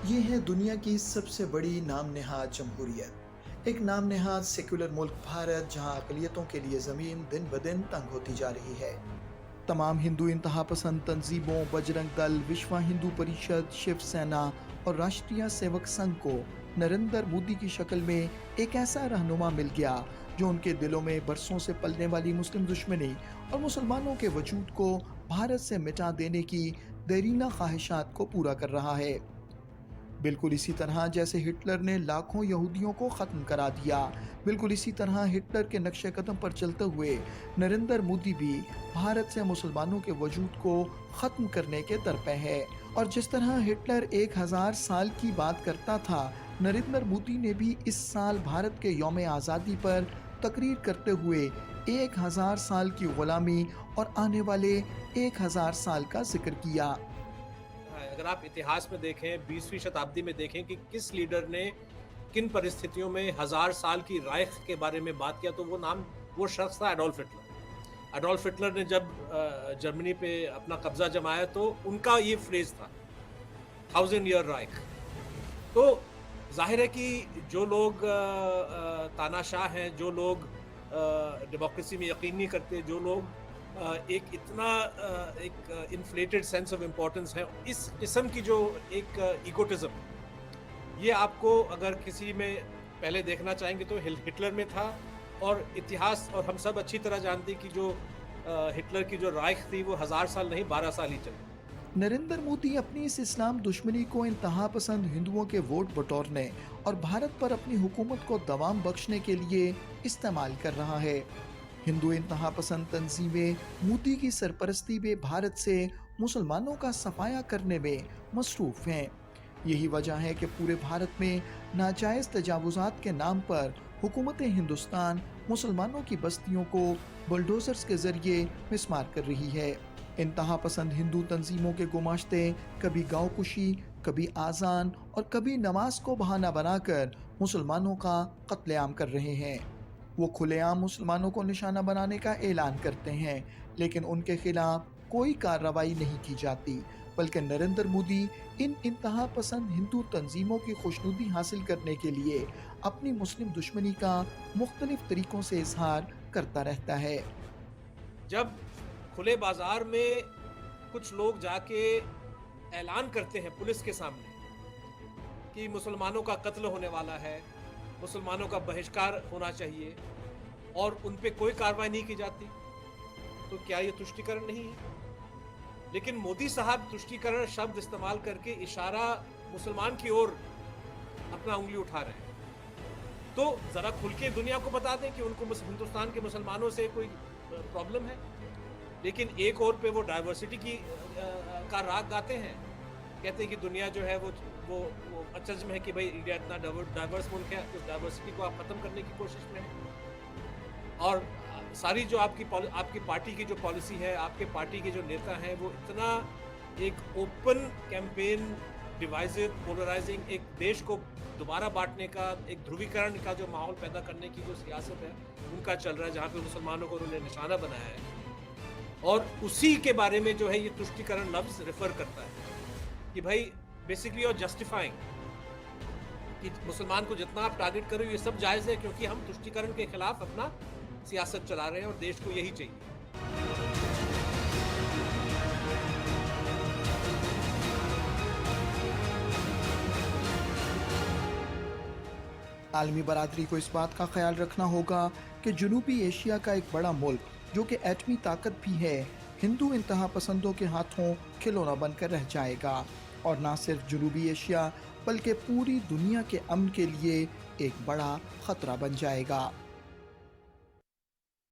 ये है दुनिया की सबसे बड़ी नाम नेहाद जमहूरियत। एक नाम नेहाद सेक्युलर मुल्क भारत, जहां अकलियतों के लिए जमीन दिन ब दिन तंग होती जा रही है। तमाम हिंदू इंतहा पसंद तंजीमों, बजरंग दल, विश्व हिंदू परिषद, शिवसेना और राष्ट्रीय सेवक संघ को नरेंद्र मोदी की शक्ल में एक ऐसा रहनुमा मिल गया जो उनके दिलों में बरसों से पलने वाली मुस्लिम दुश्मनी और मुसलमानों के वजूद को भारत से मिटा देने की देरीना ख्वाहिशात को पूरा कर रहा है। बिल्कुल इसी तरह जैसे हिटलर ने लाखों यहूदियों को खत्म करा दिया, बिल्कुल इसी तरह हिटलर के नक्शे कदम पर चलते हुए नरेंद्र मोदी भी भारत से मुसलमानों के वजूद को खत्म करने के तरफे है। और जिस तरह हिटलर 1000 साल की बात करता था, नरेंद्र मोदी ने भी इस साल भारत के यौम आज़ादी पर तकरीर करते हुए 1000 साल की गुलामी और आने वाले 1000 साल का जिक्र किया। अगर आप इतिहास में देखें, 20वीं शताब्दी में देखें कि किस लीडर ने किन परिस्थितियों में 1000 साल की राइख के बारे में बात किया, तो वो शख्स था एडोल्फ हिटलर। एडोल्फ हिटलर ने जब जर्मनी पे अपना कब्जा जमाया तो उनका ये फ्रेज था 1000 ईयर राइख। तो जाहिर है कि जो लोग तानाशाह हैं, जो लोग डेमोक्रेसी में यकीन नहीं करते, जो लोग एक इतना एक इन्फ्लेटेड सेंस ऑफ इम्पोर्टेंस है, इस किस्म की जो एक इगोटिज्म, ये आपको अगर किसी में पहले देखना चाहेंगे तो हिटलर में था। और इतिहास और हम सब अच्छी तरह जानते हैं कि जो हिटलर की जो राइख थी वो 1000 साल नहीं 12 साल ही चली। नरेंद्र मोदी अपनी इस इस्लाम दुश्मनी को इंतहा पसंद हिंदुओं के वोट बटोरने और भारत पर अपनी हुकूमत को दवाम बख्शने के लिए इस्तेमाल कर रहा है। हिंदू इंतहा पसंद तंजीमें मोदी की सरपरस्ती में भारत से मुसलमानों का सफाया करने में मसरूफ हैं। यही वजह है कि पूरे भारत में नाजायज तजावुजात के नाम पर हुकूमत हिंदुस्तान मुसलमानों की बस्तियों को बुलडोजर्स के जरिए मिसमार कर रही है। इंतहा पसंद हिंदू तंजीमों के गुमाश्ते कभी गाँव कुशी, कभी आज़ान और कभी नमाज को बहाना बनाकर मुसलमानों का कत्लेआम कर रहे हैं। वो खुलेआम मुसलमानों को निशाना बनाने का ऐलान करते हैं, लेकिन उनके खिलाफ कोई कार्रवाई नहीं की जाती, बल्कि नरेंद्र मोदी इन इंतहा पसंद हिंदू तंजीमों की खुशनुदी हासिल करने के लिए अपनी मुस्लिम दुश्मनी का मुख्तलिफ तरीकों से इजहार करता रहता है। जब खुले बाजार में कुछ लोग जाके ऐलान करते हैं पुलिस के सामने कि मुसलमानों का कत्ल होने वाला है, मुसलमानों का बहिष्कार होना चाहिए, और उन पे कोई कार्रवाई नहीं की जाती, तो क्या ये तुष्टीकरण नहीं है? लेकिन मोदी साहब तुष्टीकरण शब्द इस्तेमाल करके इशारा मुसलमान की ओर अपना उंगली उठा रहे हैं। तो जरा खुल के दुनिया को बता दें कि उनको हिंदुस्तान के मुसलमानों से कोई प्रॉब्लम है। लेकिन एक और पे वो डाइवर्सिटी की का राग गाते हैं, कहते हैं कि दुनिया जो है वो अचरज में है कि भाई इंडिया इतना डाइवर्स मुल्क है, उस डाइवर्सिटी को आप खत्म करने की कोशिश में है। और सारी जो आपकी पार्टी की जो पॉलिसी है, आपके पार्टी के जो नेता हैं, वो इतना एक ओपन कैंपेन, डिवाइसिव, पोलराइजिंग, एक देश को दोबारा बांटने का, एक ध्रुवीकरण का जो माहौल पैदा करने की जो सियासत है उनका चल रहा है, जहाँ पे मुसलमानों को उन्होंने निशाना बनाया है। और उसी के बारे में जो है ये तुष्टीकरण लफ्ज रेफर करता है कि भाई बेसिकली और जस्टिफाइंग कि मुसलमान को जितना आप टारगेट करो ये सब जायज़ है, क्योंकि हम तुष्टीकरण के खिलाफ अपना सियासत चला रहे हैं और देश को यही चाहिए। आलमी बरादरी को इस बात का ख्याल रखना होगा कि जनूबी एशिया का एक बड़ा मुल्क जो कि एटमी ताकत भी है, हिंदू इंतहा पसंदों के हाथों खिलौना बनकर रह जाएगा, और ना सिर्फ जनूबी एशिया बल्कि पूरी दुनिया के अमन के लिए एक बड़ा खतरा बन जाएगा।